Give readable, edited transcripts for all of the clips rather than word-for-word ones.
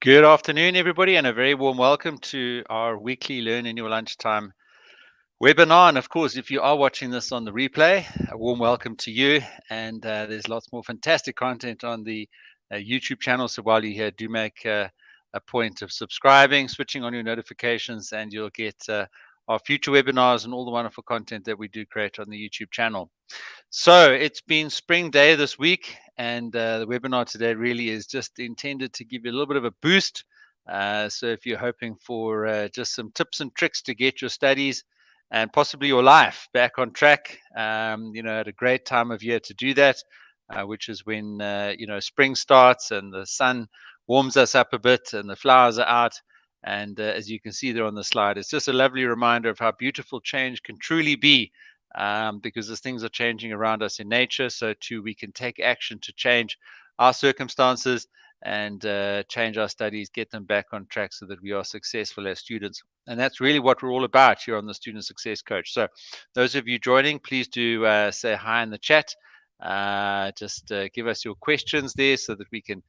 Good afternoon, everybody, and a very warm welcome to our weekly Learn in Your Lunchtime webinar. And of course, if you are watching this on the replay, a warm welcome to you. And there's lots more fantastic content on the YouTube channel. So while you're here, do make a point of subscribing, switching on your notifications, and you'll get our future webinars and all the wonderful content that we do create on the YouTube channel. So it's been Spring Day this week, and the webinar today really is just intended to give you a little bit of a boost. So if you're hoping for just some tips and tricks to get your studies and possibly your life back on track, at a great time of year to do that, which is when, spring starts and the sun warms us up a bit and the flowers are out. And as you can see there on the slide, it's just a lovely reminder of how beautiful change can truly be, because as things are changing around us in nature, so too we can take action to change our circumstances and change our studies, get them back on track so that we are successful as students. And that's really what we're all about here on the Student Success Coach. So those of you joining, please do say hi in the chat. Just give us your questions there so that we can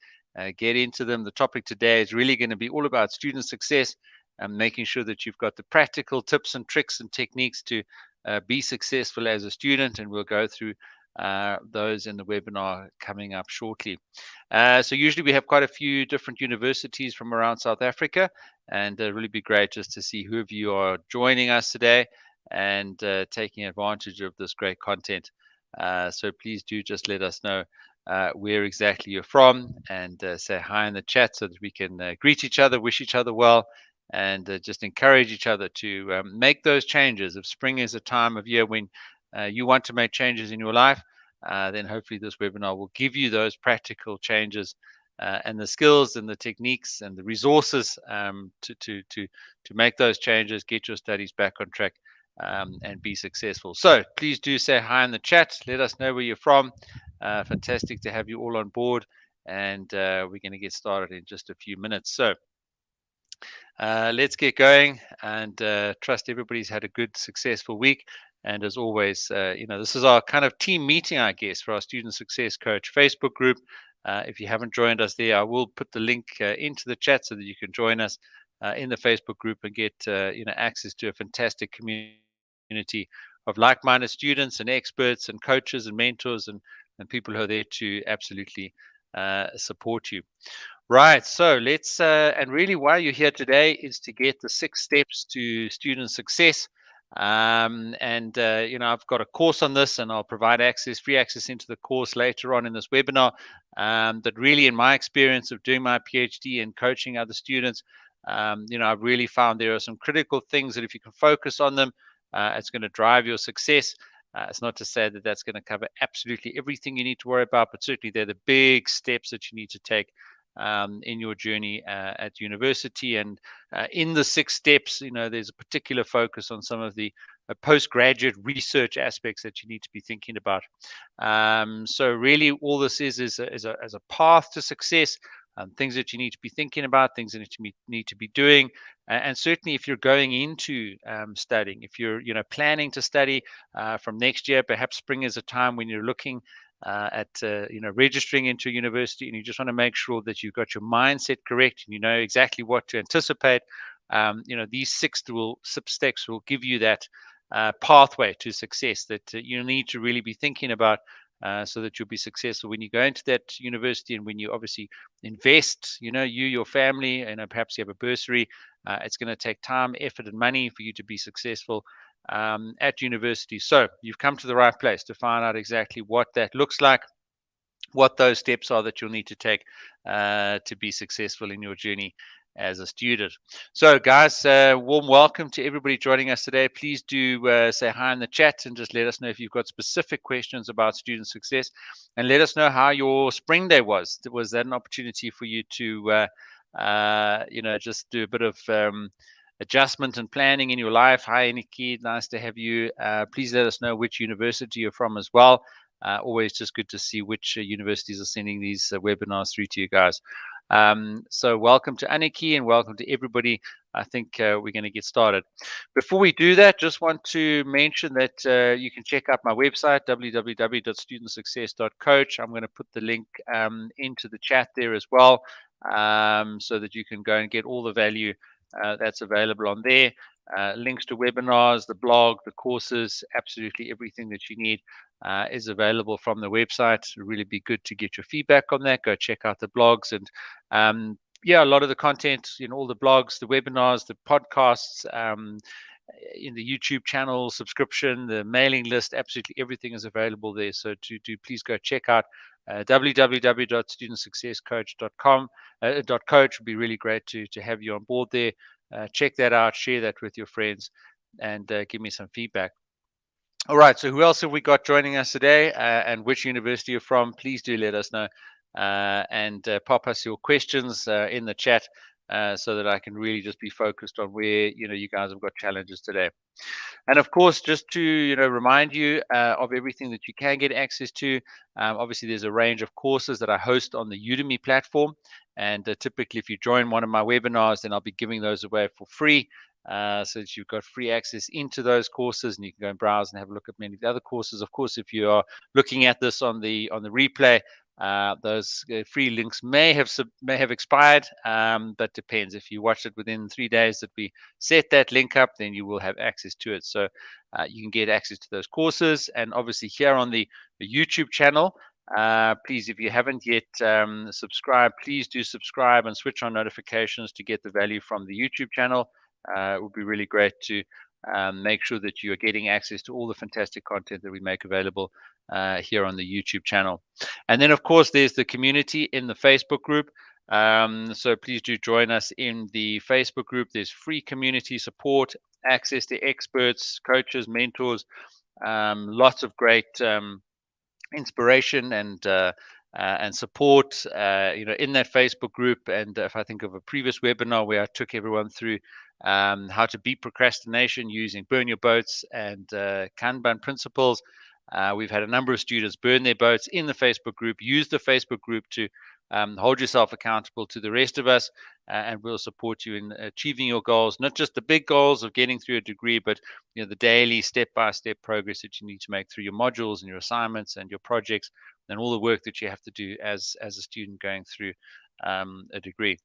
get into them. The topic today is really going to be all about student success and making sure that you've got the practical tips and tricks and techniques to be successful as a student, and we'll go through those in the webinar coming up shortly. So usually we have quite a few different universities from around South Africa, and it'll really be great just to see who of you are joining us today and taking advantage of this great content. So please do just let us know where exactly you're from, and say hi in the chat so that we can greet each other, wish each other well, and just encourage each other to make those changes. If spring is a time of year when you want to make changes in your life, then hopefully this webinar will give you those practical changes and the skills and the techniques and the resources to make those changes, get your studies back on track, and be successful. So please do say hi in the chat. Let us know where you're from. Fantastic to have you all on board, and we're going to get started in just a few minutes. So let's get going, and trust everybody's had a good, successful week. And as always, this is our kind of team meeting, I guess, for our Student Success Coach Facebook group. If you haven't joined us there, I will put the link into the chat so that you can join us in the Facebook group and get access to a fantastic community of like-minded students and experts and coaches and mentors and people who are there to absolutely support you. Right. So let's, and really why you're here today is to get the 6 steps to student success. I've got a course on this, and I'll provide free access into the course later on in this webinar. That really, in my experience of doing my PhD and coaching other students, I've really found there are some critical things that if you can focus on them, it's going to drive your success. It's not to say that that's going to cover absolutely everything you need to worry about, but certainly they're the big steps that you need to take in your journey at university. And in the 6 steps, there's a particular focus on some of the postgraduate research aspects that you need to be thinking about. So really all this is a path to success, things that you need to be thinking about, things that you need to be doing. And certainly if you're going into studying, if you're planning to study from next year, perhaps spring is a time when you're looking at registering into a university, and you just want to make sure that you've got your mindset correct and you know exactly what to anticipate. These 6 steps will give you that pathway to success that you need to really be thinking about, so that you'll be successful when you go into that university, and when you obviously invest, your family, and perhaps you have a bursary. It's going to take time, effort, and money for you to be successful at university. So you've come to the right place to find out exactly what that looks like, what those steps are that you'll need to take to be successful in your journey as a student. So guys, warm welcome to everybody joining us today. Please do say hi in the chat and just let us know if you've got specific questions about student success, and let us know how your spring day was. Was that an opportunity for you to just do a bit of adjustment and planning in your life? Hi Nikki, nice to have you. Please let us know which university you're from as well. Always just good to see which universities are sending these webinars through to you guys. So welcome to Aniki, and welcome to everybody. I think we're going to get started. Before we do that, just want to mention that you can check out my website, www.studentsuccess.coach. I'm going to put the link into the chat there as well. so that you can go and get all the value that's available on there. Links to webinars, the blog, the courses, absolutely everything that you need is available from the website. It would really be good to get your feedback on that. Go check out the blogs and yeah, a lot of the content, all the blogs, the webinars, the podcasts, in the YouTube channel, subscription, the mailing list, absolutely everything is available there. So do please go check out www.studentsuccesscoach.com. .coach would be really great to have you on board there. Check that out, share that with your friends, and give me some feedback. All right, so who else have we got joining us today, and which university you're from? Please do let us know, and pop us your questions in the chat, so that I can really just be focused on where you guys have got challenges today. And of course, just to remind you of everything that you can get access to. Obviously, there's a range of courses that I host on the Udemy platform, and typically, if you join one of my webinars, then I'll be giving those away for free. So that you've got free access into those courses, and you can go and browse and have a look at many of the other courses. Of course, if you are looking at this on the replay, those free links may have expired, but depends. If you watch it within 3 days that we set that link up, then you will have access to it. So you can get access to those courses, and obviously here on the YouTube channel. Please, if you haven't yet subscribed, please do subscribe and switch on notifications to get the value from the YouTube channel. It would be really great to make sure that you are getting access to all the fantastic content that we make available here on the YouTube channel. And then, of course, there's the community in the Facebook group. So please do join us in the Facebook group. There's free community support, access to experts, coaches, mentors, lots of great inspiration and support in that Facebook group. And if I think of a previous webinar where I took everyone through how to beat procrastination using burn your boats and Kanban Principles, we've had a number of students burn their boats in the Facebook group. Use the Facebook group to hold yourself accountable to the rest of us, and we'll support you in achieving your goals, not just the big goals of getting through a degree, but the daily step-by-step progress that you need to make through your modules and your assignments and your projects and all the work that you have to do as a student going through a degree.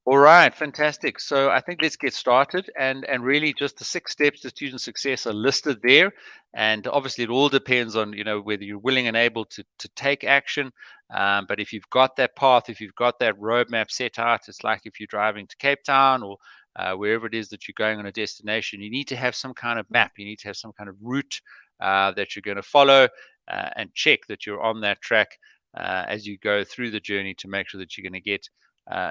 All right, fantastic. So I think let's get started, and really just the 6 steps to student success are listed there. And obviously it all depends on whether you're willing and able to take action. But if you've got that path, if you've got that roadmap set out, it's like if you're driving to Cape Town or wherever it is that you're going on a destination, you need to have some kind of map. You need to have some kind of route that you're going to follow and check that you're on that track as you go through the journey to make sure that you're going to get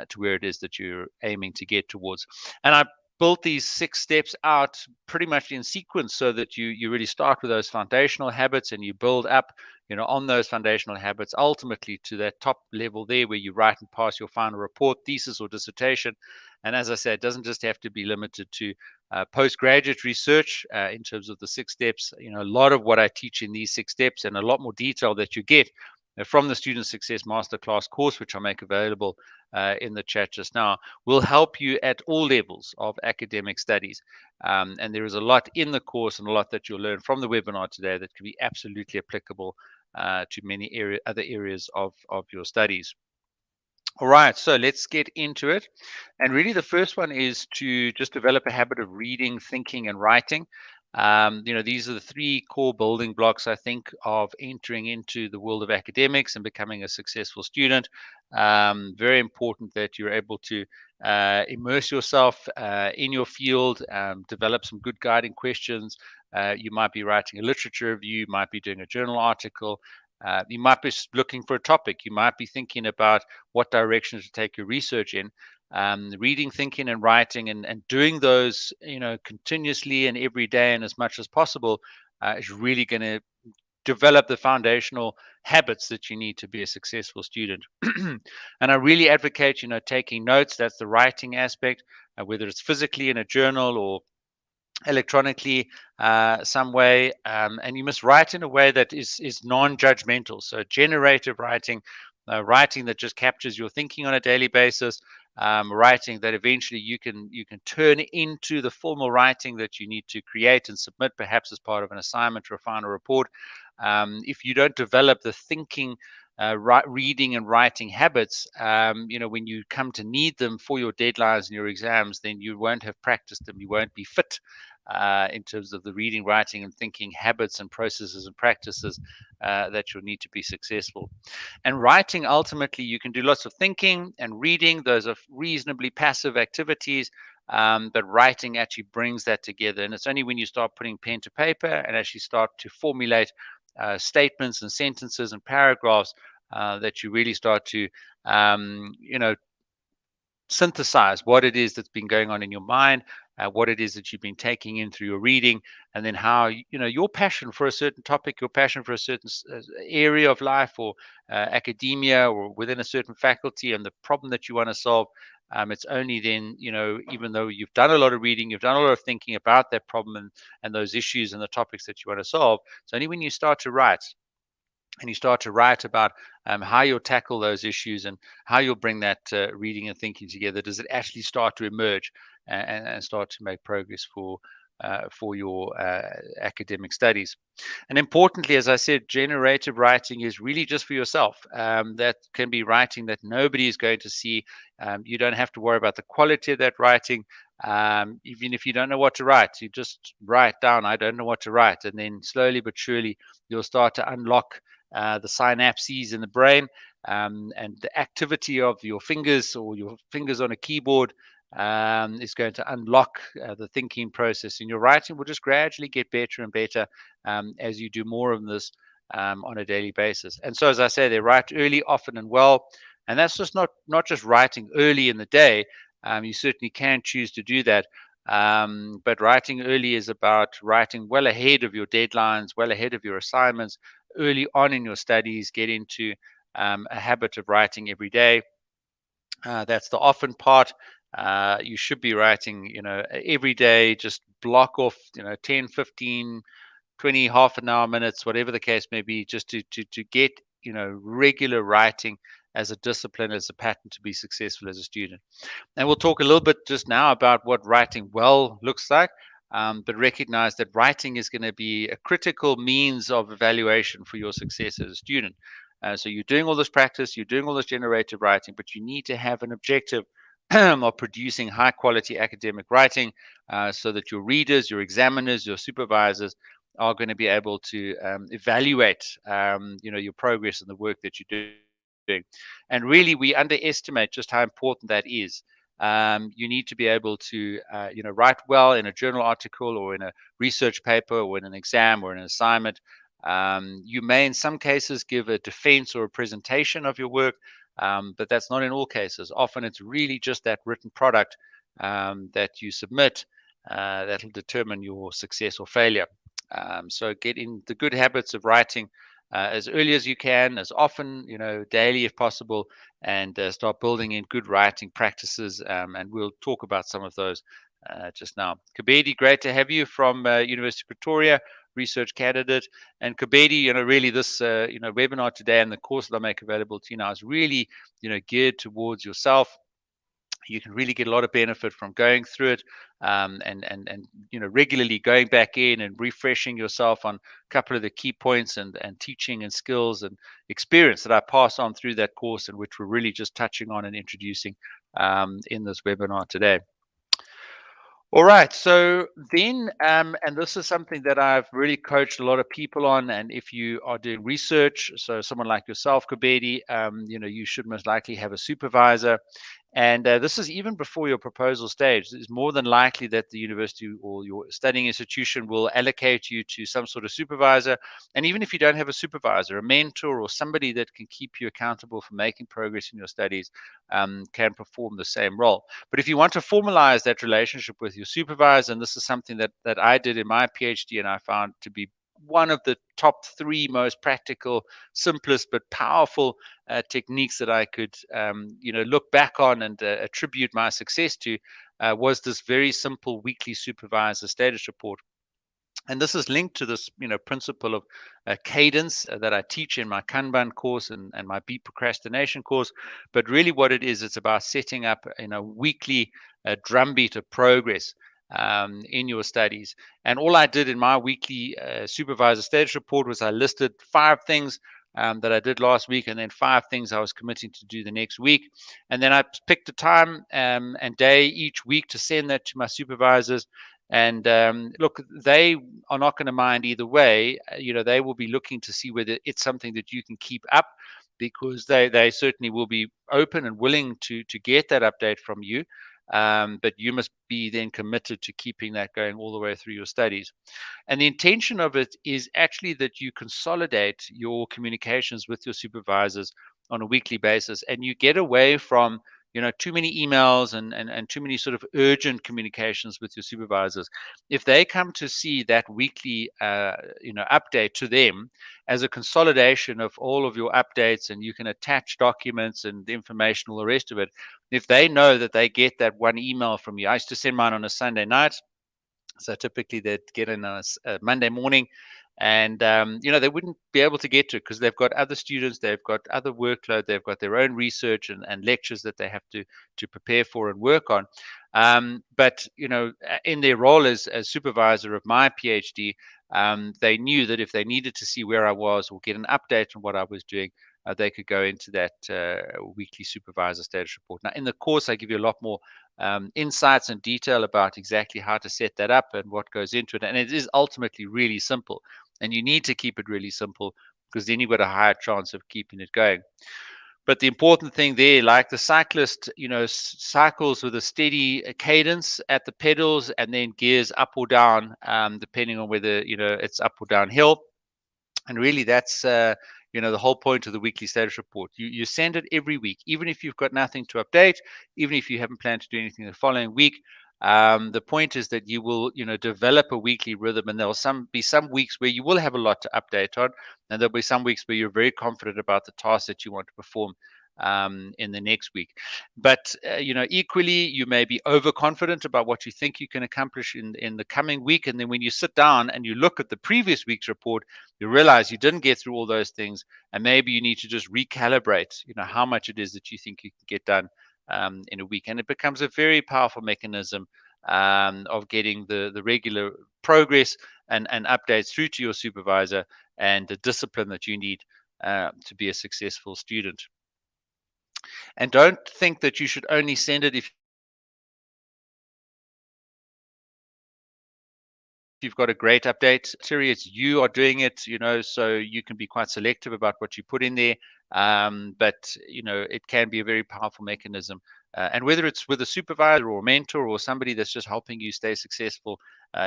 to where it is that you're aiming to get towards. And I built these 6 steps out pretty much in sequence so that you really start with those foundational habits and you build up on those foundational habits ultimately to that top level there where you write and pass your final report, thesis, or dissertation. And as I said, it doesn't just have to be limited to postgraduate research in terms of the 6 steps. A lot of what I teach in these 6 steps and a lot more detail that you get from the Student Success Masterclass course, which I make available in the chat just now, will help you at all levels of academic studies. And there is a lot in the course and a lot that you'll learn from the webinar today that can be absolutely applicable to many other areas of your studies. All right, so let's get into it. And really the first one is to just develop a habit of reading, thinking, and writing. These are the 3 core building blocks, I think, of entering into the world of academics and becoming a successful student. Very important that you're able to immerse yourself in your field, develop some good guiding questions. You might be writing a literature review, you might be doing a journal article. You might be looking for a topic. You might be thinking about what direction to take your research in. Reading, thinking, and writing, and doing those, continuously and every day and as much as possible, is really going to develop the foundational habits that you need to be a successful student. And I really advocate, taking notes. That's the writing aspect, whether it's physically in a journal or electronically some way, and you must write in a way that is non-judgmental. So generative writing, writing that just captures your thinking on a daily basis, writing that eventually you can turn into the formal writing that you need to create and submit, perhaps as part of an assignment or a final report. If you don't develop the thinking reading and writing habits, when you come to need them for your deadlines and your exams, then you won't have practiced them. You won't be fit in terms of the reading, writing, and thinking habits and processes and practices that you'll need to be successful. And writing, ultimately, you can do lots of thinking and reading. Those are reasonably passive activities. But writing actually brings that together. And it's only when you start putting pen to paper and actually start to formulate statements and sentences and paragraphs that you really start to, synthesize what it is that's been going on in your mind, what it is that you've been taking in through your reading, and then how your passion for a certain topic, your passion for a certain area of life, or academia, or within a certain faculty, and the problem that you want to solve. It's only then, even though you've done a lot of reading, you've done a lot of thinking about that problem and those issues and the topics that you want to solve. It's only when you start to write and you start to write about how you'll tackle those issues and how you'll bring that reading and thinking together, does it actually start to emerge and start to make progress for your academic studies. And importantly, as I said, generative writing is really just for yourself. That can be writing that nobody is going to see. You don't have to worry about the quality of that writing. Even if you don't know what to write, you just write down, I don't know what to write. And then slowly but surely, you'll start to unlock the synapses in the brain, and the activity of your fingers or your fingers on a keyboard is going to unlock the thinking process, and your writing will just gradually get better and better as you do more of this on a daily basis. And so, as I say, they write early, often, and well. And that's just not just writing early in the day. You certainly can choose to do that. But writing early is about writing well ahead of your deadlines, well ahead of your assignments, early on in your studies. Get into a habit of writing every day. That's the often part. You should be writing, every day. Just block off, 10, 15, 20, half an hour, minutes, whatever the case may be, just to get, regular writing as a discipline, as a pattern to be successful as a student. And we'll talk a little bit just now about what writing well looks like. But recognize that writing is going to be a critical means of evaluation for your success as a student. So you're doing all this practice, you're doing all this generative writing, but you need to have an objective of producing high quality academic writing, so that your readers, your examiners, your supervisors are going to be able to evaluate your progress and the work that you're doing. And really, we underestimate just how important that is. You need to be able to write well in a journal article, or in a research paper, or in an exam, or in an assignment. You may in some cases give a defense or a presentation of your work, but that's not in all cases. Often it's really just that written product that you submit that'll determine your success or failure. So get in the good habits of writing as early as you can, as often, daily if possible, and start building in good writing practices. And we'll talk about some of those just now. Kabedi, great to have you from University of Pretoria, research candidate. And Kabedi, really this webinar today and the course that I make available to you now is really geared towards yourself. You can really get a lot of benefit from going through it, and regularly going back in and refreshing yourself on a couple of the key points and teaching and skills and experience that I pass on through that course, and which we're really just touching on and introducing in this webinar today. All right, so then, and this is something that I've really coached a lot of people on. And if you are doing research, so someone like yourself, Kabedi, you should most likely have a supervisor. And this is even before your proposal stage. It's more than likely that the university or your studying institution will allocate you to some sort of supervisor. And even if you don't have a supervisor, a mentor or somebody that can keep you accountable for making progress in your studies can perform the same role. But if you want to formalize that relationship with your supervisor, and this is something that I did in my PhD and I found to be one of the top 3 most practical, simplest, but powerful techniques that I could, look back on and attribute my success to, was this very simple weekly supervisor status report. And this is linked to this, principle of cadence that I teach in my Kanban course and my beat procrastination course. But really what it is, it's about setting up a weekly drumbeat of progress in your studies. And all I did in my weekly supervisor status report was I listed 5 things that I did last week, and then 5 things I was committing to do the next week. And then I picked a time and day each week to send that to my supervisors. And look, they are not going to mind either way. They will be looking to see whether it's something that you can keep up, because they certainly will be open and willing to get that update from you. But you must be then committed to keeping that going all the way through your studies. And the intention of it is actually that you consolidate your communications with your supervisors on a weekly basis, and you get away from too many emails and too many sort of urgent communications with your supervisors. If they come to see that weekly update to them as a consolidation of all of your updates, and you can attach documents and information, all the rest of it, if they know that they get that one email from you. I used to send mine on a Sunday night, so typically they'd get in on a Monday morning, and they wouldn't be able to get to it because they've got other students, they've got other workload, they've got their own research and lectures that they have to prepare for and work on. But in their role as supervisor of my PhD, they knew that if they needed to see where I was or get an update on what I was doing, they could go into that weekly supervisor status report. Now, in the course, I give you a lot more insights and detail about exactly how to set that up and what goes into it. And it is ultimately really simple. And you need to keep it really simple, because then you've got a higher chance of keeping it going. But the important thing there, like the cyclist, cycles with a steady cadence at the pedals and then gears up or down, depending on whether, it's up or downhill. And really, that's the whole point of the weekly status report. You send it every week, even if you've got nothing to update, even if you haven't planned to do anything the following week. The point is that you will develop a weekly rhythm, and there'll be some weeks where you will have a lot to update on, and there'll be some weeks where you're very confident about the task that you want to perform in the next week. But equally, you may be overconfident about what you think you can accomplish in the coming week, and then when you sit down and you look at the previous week's report, you realize you didn't get through all those things, and maybe you need to just recalibrate how much it is that you think you can get done in a week. And it becomes a very powerful mechanism of getting the regular progress and updates through to your supervisor, and the discipline that you need to be a successful student. And don't think that you should only send it if you've got a great update. Serious, you are doing it, so you can be quite selective about what you put in there. But it can be a very powerful mechanism. And whether it's with a supervisor or a mentor or somebody that's just helping you stay successful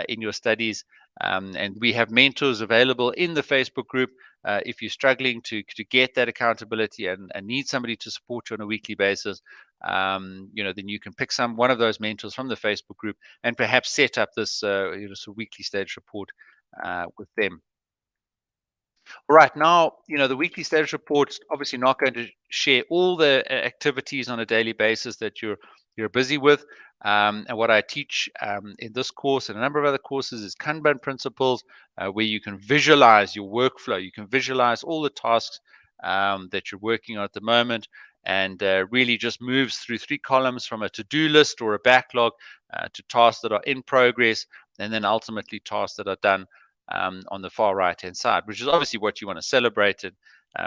in your studies, and we have mentors available in the Facebook group. If you're struggling to get that accountability and need somebody to support you on a weekly basis, then you can pick one of those mentors from the Facebook group and perhaps set up this sort of weekly stage report with them. Right now, the weekly status report's obviously not going to share all the activities on a daily basis that you're busy with. And what I teach in this course and a number of other courses is Kanban Principles, where you can visualize your workflow. You can visualize all the tasks that you're working on at the moment, and really just moves through 3 columns from a to-do list or a backlog to tasks that are in progress, and then ultimately tasks that are done on the far right hand side, which is obviously what you want to celebrate and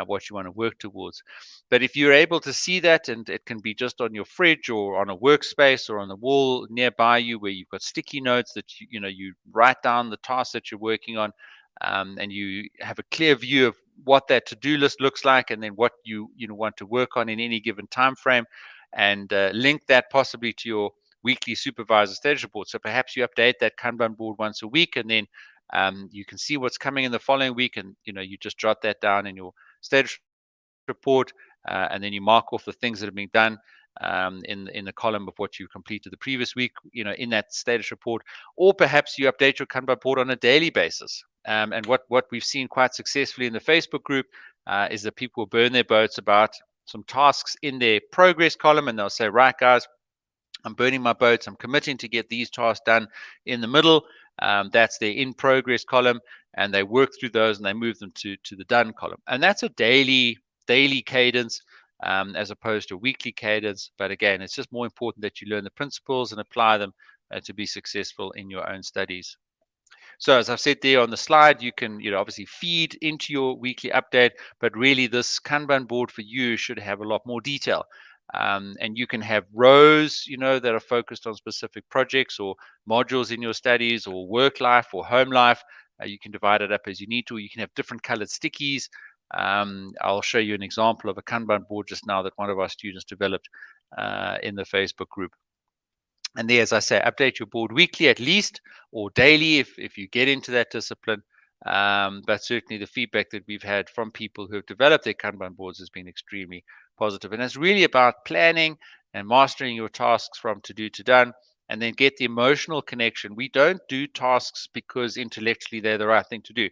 what you want to work towards. But if you're able to see that, and it can be just on your fridge or on a workspace or on the wall nearby you, where you've got sticky notes that you write down the tasks that you're working on, and you have a clear view of what that to-do list looks like, and then what you want to work on in any given time frame, and link that possibly to your weekly supervisor status report. So perhaps you update that Kanban board once a week, and then you can see what's coming in the following week, and you just jot that down in your status report, and then you mark off the things that have been done in the column of what you completed the previous week, in that status report. Or perhaps you update your Kanban board on a daily basis. And what we've seen quite successfully in the Facebook group is that people burn their boats about some tasks in their progress column, and they'll say, right, guys, I'm burning my boats. I'm committing to get these tasks done in the middle. That's their in progress column, and they work through those and they move them to the done column. And that's a daily cadence as opposed to weekly cadence. But again, it's just more important that you learn the principles and apply them to be successful in your own studies. So as I've said there on the slide, you can, obviously feed into your weekly update, but really this Kanban board for you should have a lot more detail. And you can have rows, that are focused on specific projects or modules in your studies or work life or home life. You can divide it up as you need to. You can have different colored stickies. I'll show you an example of a Kanban board just now that one of our students developed in the Facebook group. And there, as I say, update your board weekly at least, or daily if you get into that discipline. But certainly the feedback that we've had from people who have developed their Kanban boards has been extremely positive. And it's really about planning and mastering your tasks from to do to done, and then get the emotional connection. We don't do tasks because intellectually they're the right thing to do.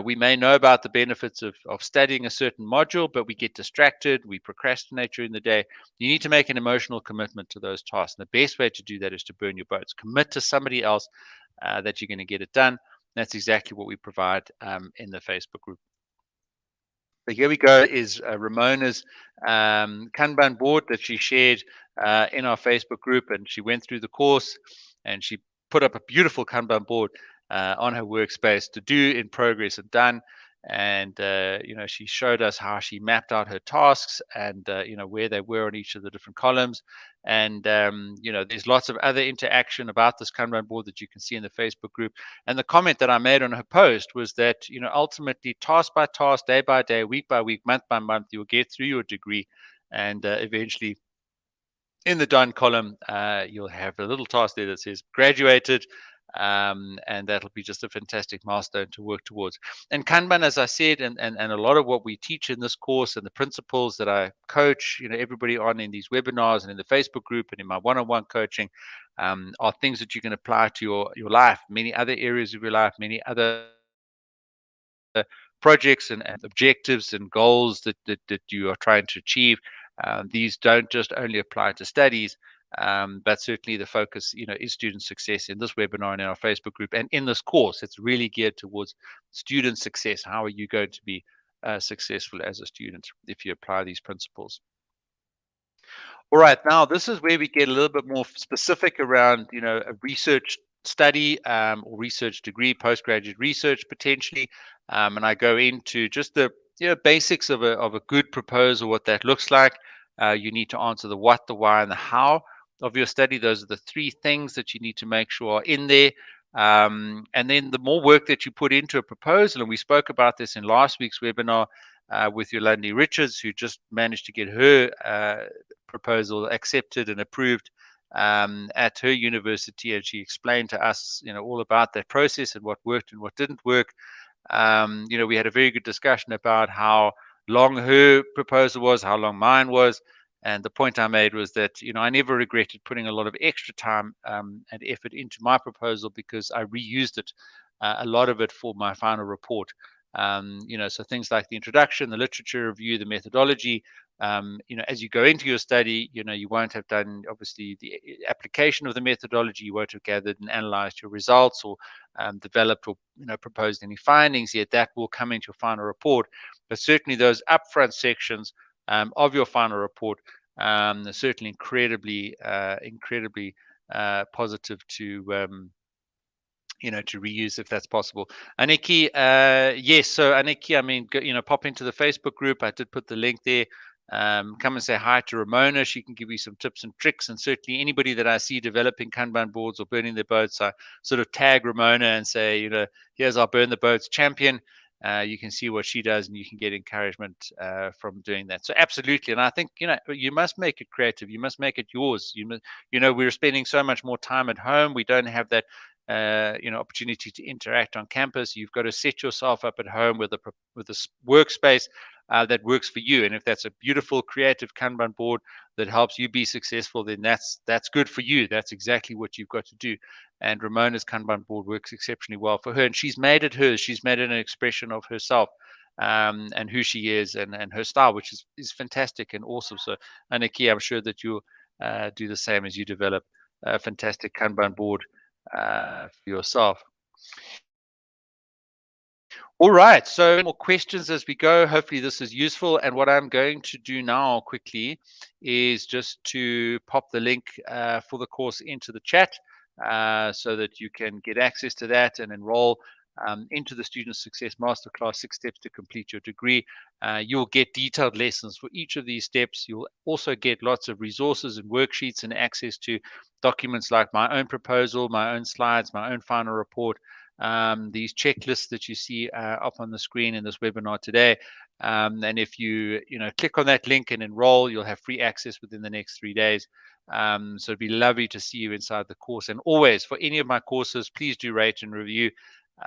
We may know about the benefits of studying a certain module, but we get distracted, we procrastinate during the day. You need to make an emotional commitment to those tasks. And the best way to do that is to burn your boats. Commit to somebody else that you're going to get it done. That's exactly what we provide in the Facebook group. So here we go is Ramona's Kanban board that she shared in our Facebook group, and she went through the course and she put up a beautiful Kanban board on her workspace to do in progress and done. And she showed us how she mapped out her tasks and where they were on each of the different columns. And there's lots of other interaction about this Kanban board that you can see in the Facebook group. And the comment that I made on her post was that, ultimately, task by task, day by day, week by week, month by month, you'll get through your degree, and eventually, in the done column, you'll have a little task there that says graduated, and that'll be just a fantastic milestone to work towards. And Kanban, as I said, and a lot of what we teach in this course and the principles that I coach, everybody on in these webinars and in the Facebook group and in my one-on-one coaching, are things that you can apply to your life, many other areas of your life, many other projects and objectives and goals that you are trying to achieve. These don't just only apply to studies, but certainly the focus, is student success in this webinar and in our Facebook group. And in this course, it's really geared towards student success. How are you going to be successful as a student if you apply these principles? All right, now this is where we get a little bit more specific around, a research study or research degree, postgraduate research potentially, and I go into just the basics of a good proposal, what that looks like. You need to answer the what, the why, and the how of your study. Those are the three things that you need to make sure are in there. And then the more work that you put into a proposal, and we spoke about this in last week's webinar with Yolandi Richards, who just managed to get her proposal accepted and approved at her university, and she explained to us, all about that process and what worked and what didn't work. We had a very good discussion about how long her proposal was, how long mine was, and the point I made was that I never regretted putting a lot of extra time and effort into my proposal because I reused it, a lot of it, for my final report. So things like the introduction, the literature review, the methodology. As you go into your study, you won't have done obviously the application of the methodology. You won't have gathered and analyzed your results or developed or proposed any findings yet. That will come into your final report. But certainly those upfront sections of your final report are certainly incredibly positive to to reuse if that's possible. Aniki, yes. So Aniki, I mean, pop into the Facebook group. I did put the link there. Come and say hi to Ramona. She can give you some tips and tricks. And certainly anybody that I see developing Kanban boards or burning their boats, I sort of tag Ramona and say, here's our Burn the Boats champion. You can see what she does and you can get encouragement from doing that. So absolutely. And I think, you must make it creative. You must make it yours. We're spending so much more time at home. We don't have that opportunity to interact on campus. You've got to set yourself up at home with a workspace that works for you. And if that's a beautiful, creative Kanban board that helps you be successful, then that's good for you. That's exactly what you've got to do. And Ramona's Kanban board works exceptionally well for her. And she's made it hers. She's made it an expression of herself and who she is and her style, which is fantastic and awesome. So, Aniki, I'm sure that you'll do the same as you develop a fantastic Kanban board for yourself. All right, so more questions as we go. Hopefully this is useful. And what I'm going to do now quickly is just to pop the link for the course into the chat. so that you can get access to that and enroll into the Student Success Masterclass, 6 Steps to Complete Your Degree. You'll get detailed lessons for each of these steps. You'll also get lots of resources and worksheets and access to documents like my own proposal, my own slides, my own final report, these checklists that you see up on the screen in this webinar today. And if you click on that link and enroll, you'll have free access within the next 3 days. So it'd be lovely to see you inside the course. And always, for any of my courses, please do rate and review,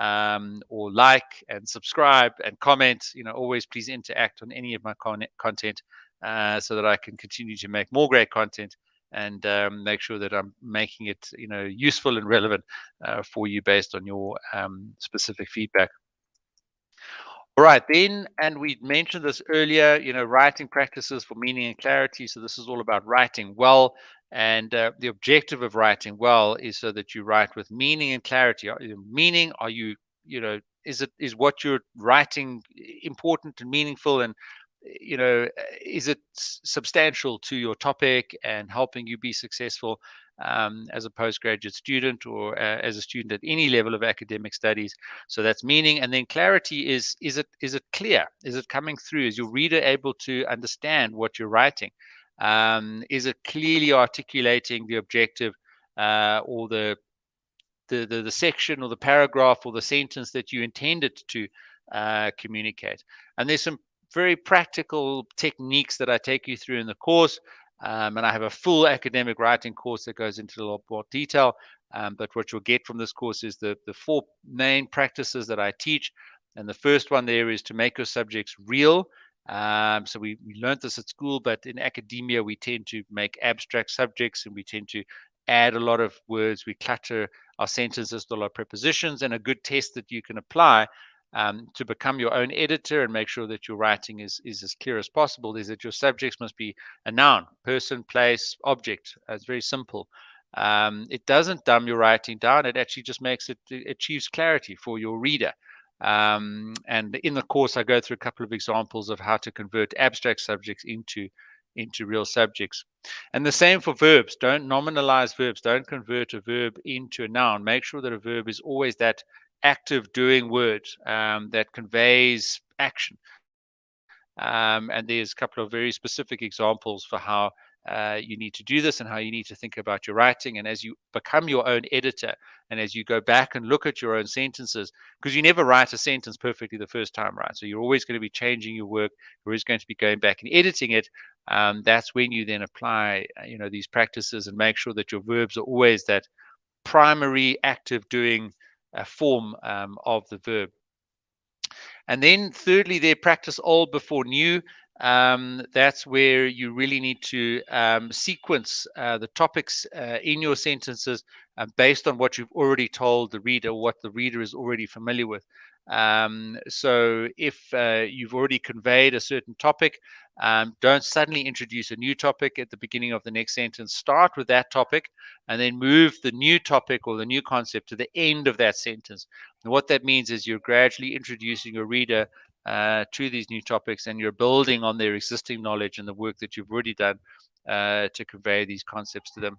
or like and subscribe and comment. Always please interact on any of my content, so that I can continue to make more great content and make sure that I'm making it useful and relevant for you based on your specific feedback. All right, then, and we mentioned this earlier, writing practices for meaning and clarity. So this is all about writing well. And the objective of writing well is so that you write with meaning and clarity. Meaning, is what you're writing important and meaningful, and is it substantial to your topic and helping you be successful as a postgraduate student, or as a student at any level of academic studies? So that's meaning. And then clarity is it clear? Is it coming through? Is your reader able to understand what you're writing? Is it clearly articulating the objective, or the section or the paragraph or the sentence that you intended to communicate? And there's some very practical techniques that I take you through in the course. And I have a full academic writing course that goes into a lot more detail. But what you'll get from this course is the 4 main practices that I teach. And the first one there is to make your subjects real. So we learned this at school, but in academia, we tend to make abstract subjects, and we tend to add a lot of words. We clutter our sentences with a lot of prepositions. And a good test that you can apply to become your own editor and make sure that your writing is as clear as possible is that your subjects must be a noun, person, place, object. It's very simple. It doesn't dumb your writing down. It actually just makes it achieves clarity for your reader. And in the course, I go through a couple of examples of how to convert abstract subjects into real subjects. And the same for verbs. Don't nominalize verbs. Don't convert a verb into a noun. Make sure that a verb is always that active doing word that conveys action. And there's a couple of very specific examples for how you need to do this and how you need to think about your writing. And as you become your own editor, and as you go back and look at your own sentences, because you never write a sentence perfectly the first time, right? So you're always going to be changing your work. You're always going to be going back and editing it. That's when you then apply, these practices and make sure that your verbs are always that primary active doing form of the verb. And then thirdly, they practice old before new. That's where you really need to sequence the topics in your sentences based on what you've already told the reader, what the reader is already familiar with. So if you've already conveyed a certain topic, don't suddenly introduce a new topic at the beginning of the next sentence. Start with that topic and then move the new topic or the new concept to the end of that sentence. And what that means is you're gradually introducing your reader to these new topics, and you're building on their existing knowledge and the work that you've already done to convey these concepts to them.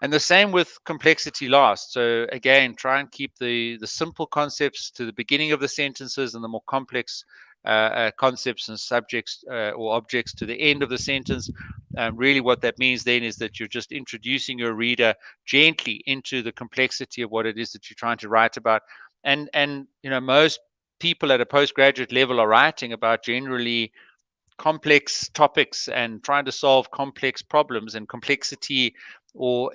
And the same with complexity last. So again, try and keep the simple concepts to the beginning of the sentences, and the more complex concepts and subjects or objects to the end of the sentence. Really what that means then is that you're just introducing your reader gently into the complexity of what it is that you're trying to write about. And most people at a postgraduate level are writing about generally complex topics and trying to solve complex problems, and complexity or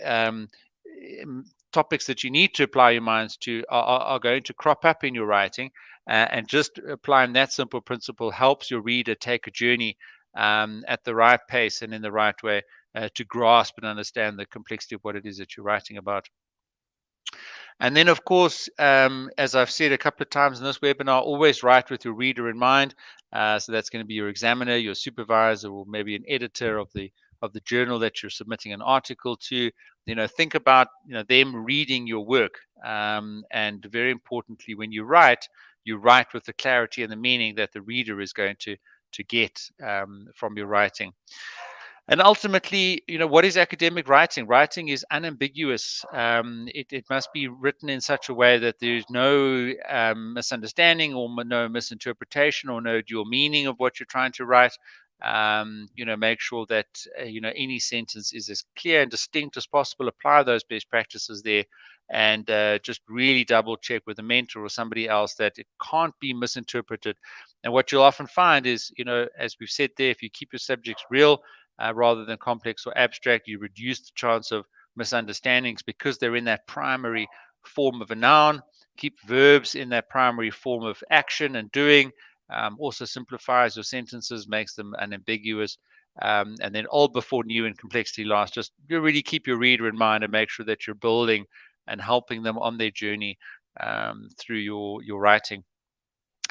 topics that you need to apply your minds to are going to crop up in your writing. And just applying that simple principle helps your reader take a journey at the right pace and in the right way to grasp and understand the complexity of what it is that you're writing about. And then, of course, as I've said a couple of times in this webinar, always write with your reader in mind. So that's going to be your examiner, your supervisor, or maybe an editor of the journal that you're submitting an article to. Think about them reading your work. And very importantly, when you write with the clarity and the meaning that the reader is going to get from your writing. And ultimately, what is academic writing? Writing is unambiguous. It must be written in such a way that there's no misunderstanding or no misinterpretation or no dual meaning of what you're trying to write. Make sure that any sentence is as clear and distinct as possible. Apply those best practices there, and just really double check with a mentor or somebody else that it can't be misinterpreted. And what you'll often find is, as we've said there, if you keep your subjects real, rather than complex or abstract, you reduce the chance of misunderstandings because they're in that primary form of a noun. Keep verbs in that primary form of action and doing. Also simplifies your sentences, makes them unambiguous. And then old before new and complexity last. Just you really keep your reader in mind and make sure that you're building and helping them on their journey through your writing.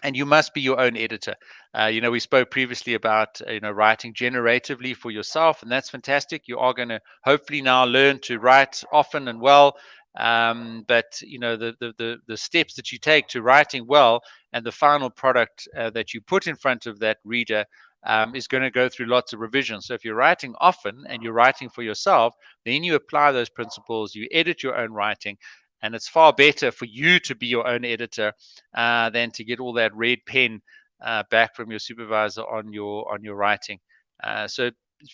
And you must be your own editor. We spoke previously about writing generatively for yourself, and that's fantastic. You are going to hopefully now learn to write often and well. But the steps that you take to writing well and the final product that you put in front of that reader is going to go through lots of revisions. So if you're writing often and you're writing for yourself, then you apply those principles, you edit your own writing, and it's far better for you to be your own editor than to get all that red pen back from your supervisor on your writing. So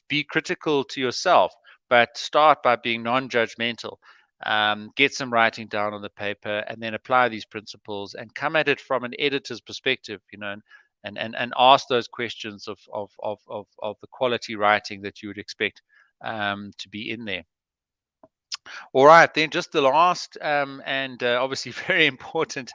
be critical to yourself, but start by being non-judgmental. Get some writing down on the paper, and then apply these principles and come at it from an editor's perspective. And ask those questions of the quality writing that you would expect to be in there. All right, then just the last and obviously very important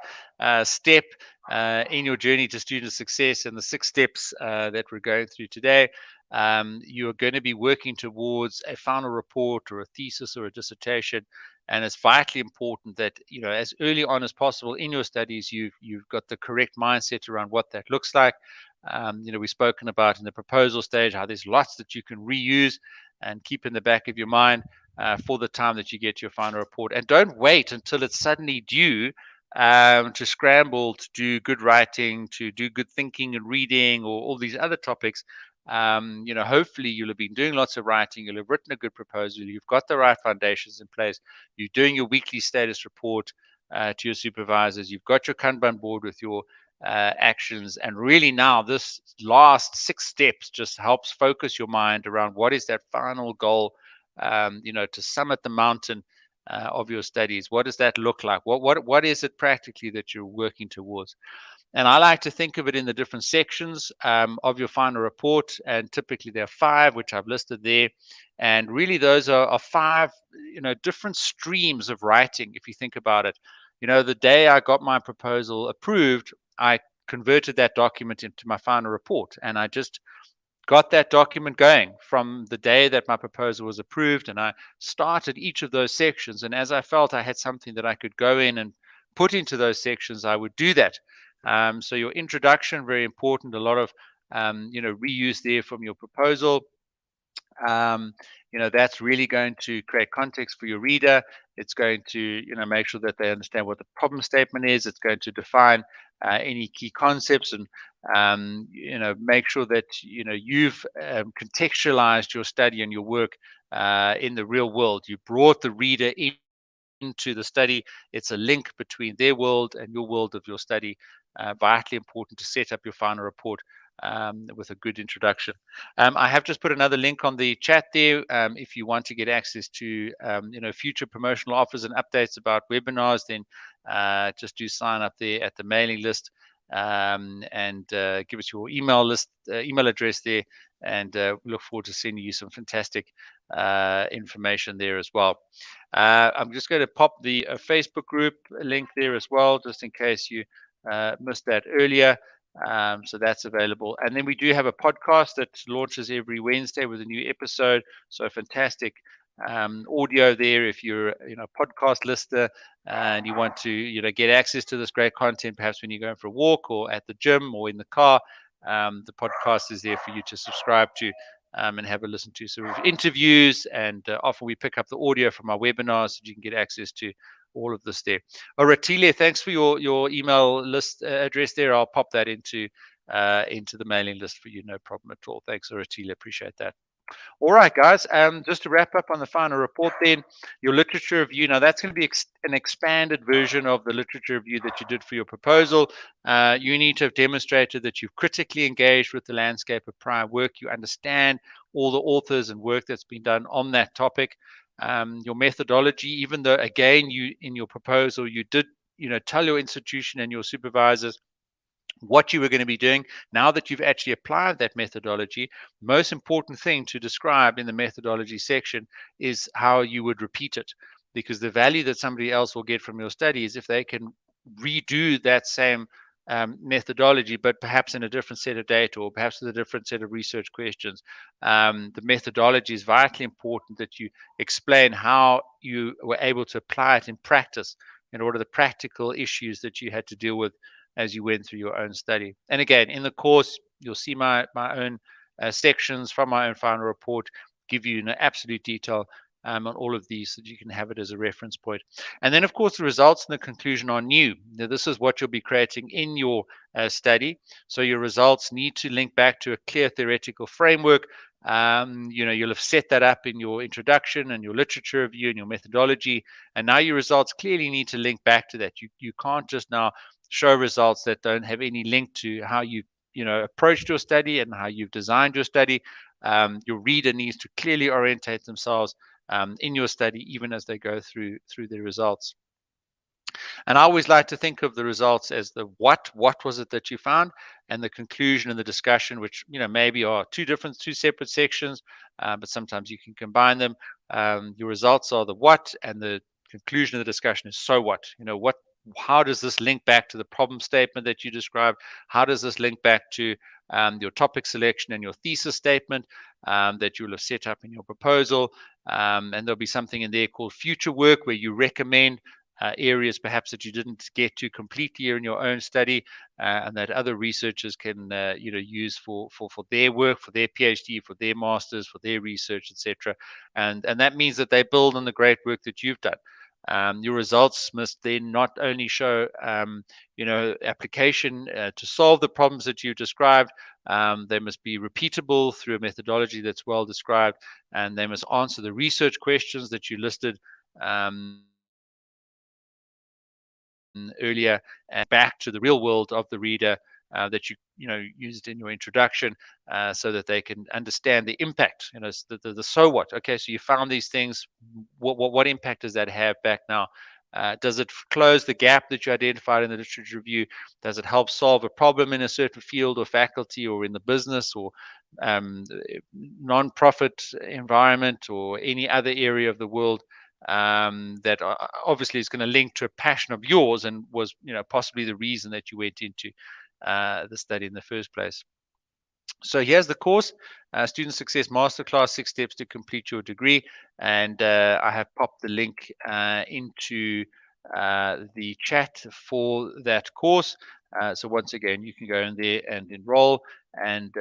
step in your journey to student success, and the 6 steps that we're going through today. You are going to be working towards a final report or a thesis or a dissertation, and it's vitally important that as early on as possible in your studies you've got the correct mindset around what that looks like. We've spoken about in the proposal stage how there's lots that you can reuse and keep in the back of your mind for the time that you get your final report. And don't wait until it's suddenly due to scramble to do good writing, to do good thinking and reading, or all these other topics. Hopefully you'll have been doing lots of writing, you'll have written a good proposal, you've got the right foundations in place, you're doing your weekly status report to your supervisors, you've got your Kanban board with your actions, and really now this last 6 steps just helps focus your mind around what is that final goal, to summit the mountain of your studies. What does that look like? What is it practically that you're working towards? And I like to think of it in the different sections of your final report, and typically there are 5, which I've listed there. And really, those are 5, different streams of writing. If you think about it, the day I got my proposal approved, I converted that document into my final report, and I just got that document going from the day that my proposal was approved, and I started each of those sections. And as I felt I had something that I could go in and put into those sections, I would do that. So your introduction, very important. A lot of reuse there from your proposal. That's really going to create context for your reader. It's going to make sure that they understand what the problem statement is. It's going to define any key concepts, and make sure that you've contextualized your study and your work in the real world. You brought the reader into the study. It's a link between their world and your world of your study. Vitally important to set up your final report with a good introduction. I have just put another link on the chat there. If you want to get access to future promotional offers and updates about webinars, then just do sign up there at the mailing list, and give us your email address there, and we look forward to sending you some fantastic information there as well. I'm just going to pop the Facebook group link there as well, just in case you missed that earlier. So that's available. And then we do have a podcast that launches every Wednesday with a new episode. So fantastic audio there. If you're a podcast listener and you want to get access to this great content, perhaps when you're going for a walk or at the gym or in the car, the podcast is there for you to subscribe to and have a listen to. So interviews, and often we pick up the audio from our webinars so you can get access to all of this there. All right, Tile, thanks for your email list address there. I'll pop that into the mailing list for you, no problem at all. Thanks, Oratile, appreciate that. All right, guys. Just to wrap up on the final report, then your literature review. Now that's going to be an expanded version of the literature review that you did for your proposal. You need to have demonstrated that you've critically engaged with the landscape of prior work. You understand all the authors and work that's been done on that topic. Your methodology, even though again you in your proposal you did tell your institution and your supervisors what you were going to be doing. Now that you've actually applied that methodology, most important thing to describe in the methodology section is how you would repeat it, because the value that somebody else will get from your study is if they can redo that same methodology, but perhaps in a different set of data or perhaps with a different set of research questions. The methodology is vitally important, that you explain how you were able to apply it in practice and what are the practical issues that you had to deal with as you went through your own study. And again, in the course, you'll see my own sections from my own final report, give you absolute detail on all of these, so that you can have it as a reference point. And then, of course, the results and the conclusion are new. Now, this is what you'll be creating in your study. So your results need to link back to a clear theoretical framework. You'll have set that up in your introduction and your literature review and your methodology. And now your results clearly need to link back to that. You can't just now show results that don't have any link to how you approached your study and how you've designed your study. Your reader needs to clearly orientate themselves in your study, even as they go through their results. And I always like to think of the results as the what was it that you found, and the conclusion and the discussion, which maybe are two separate sections, but sometimes you can combine them. Your results are the what, and the conclusion of the discussion is so what. How does this link back to the problem statement that you described? How does this link back to your topic selection and your thesis statement that you will have set up in your proposal? And there'll be something in there called future work, where you recommend areas perhaps that you didn't get to completely in your own study, and that other researchers can use for their work, for their PhD, for their masters, for their research, etc. And that means that they build on the great work that you've done. Your results must then not only show application to solve the problems that you've described. They must be repeatable through a methodology that's well described, and they must answer the research questions that you listed earlier, and back to the real world of the reader that you used in your introduction, so that they can understand the impact. The so what. Okay, so you found these things. What impact does that have back now? Does it close the gap that you identified in the literature review? Does it help solve a problem in a certain field or faculty, or in the business or non-profit environment, or any other area of the world that obviously is going to link to a passion of yours, and was possibly the reason that you went into the study in the first place. So here's the course, Student Success Masterclass, 6 Steps to Complete Your Degree. And I have popped the link into the chat for that course. So once again, you can go in there and enroll. And,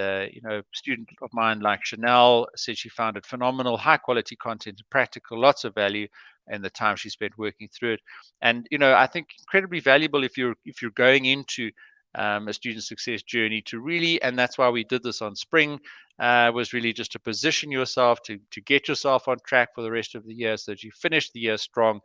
student of mine like Chanel said she found it phenomenal, high quality content, practical, lots of value in the time she spent working through it. And, I think incredibly valuable if you're going into a student success journey, to really, and that's why we did this on spring, was really just to position yourself, to get yourself on track for the rest of the year, so that you finish the year strong.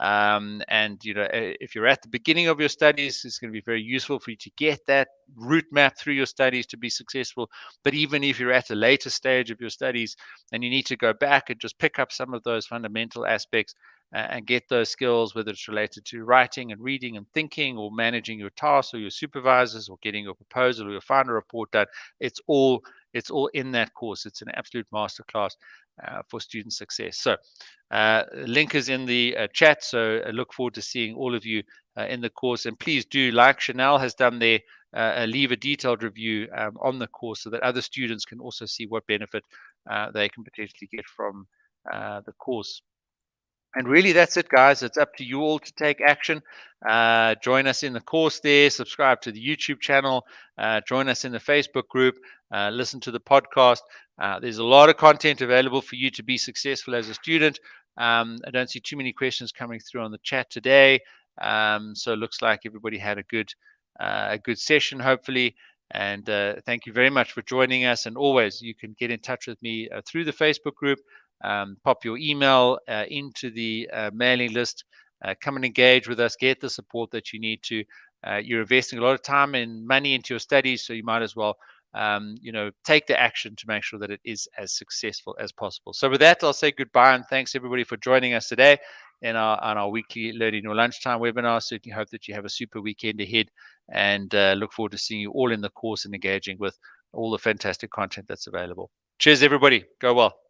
And if you're at the beginning of your studies, it's going to be very useful for you to get that route map through your studies to be successful. But even if you're at a later stage of your studies and you need to go back and just pick up some of those fundamental aspects and get those skills, whether it's related to writing and reading and thinking, or managing your tasks or your supervisors, or getting your proposal or your final report done, it's all in that course. It's an absolute masterclass for student success. So link is in the chat. So I look forward to seeing all of you in the course. And please do, like Chanel has done there, leave a detailed review on the course, so that other students can also see what benefit they can potentially get from the course. And really, that's it, guys. It's up to you all to take action. Join us in the course there. Subscribe to the YouTube channel. Join us in the Facebook group. Listen to the podcast. There's a lot of content available for you to be successful as a student. I don't see too many questions coming through on the chat today. So it looks like everybody had a good session, hopefully. And thank you very much for joining us. And always, you can get in touch with me through the Facebook group. Pop your email into the mailing list. Come and engage with us. Get the support that you need to. You're investing a lot of time and money into your studies, so you might as well, take the action to make sure that it is as successful as possible. So with that, I'll say goodbye and thanks everybody for joining us today in our weekly Learning Your Lunchtime webinar. Certainly hope that you have a super weekend ahead, and look forward to seeing you all in the course and engaging with all the fantastic content that's available. Cheers, everybody. Go well.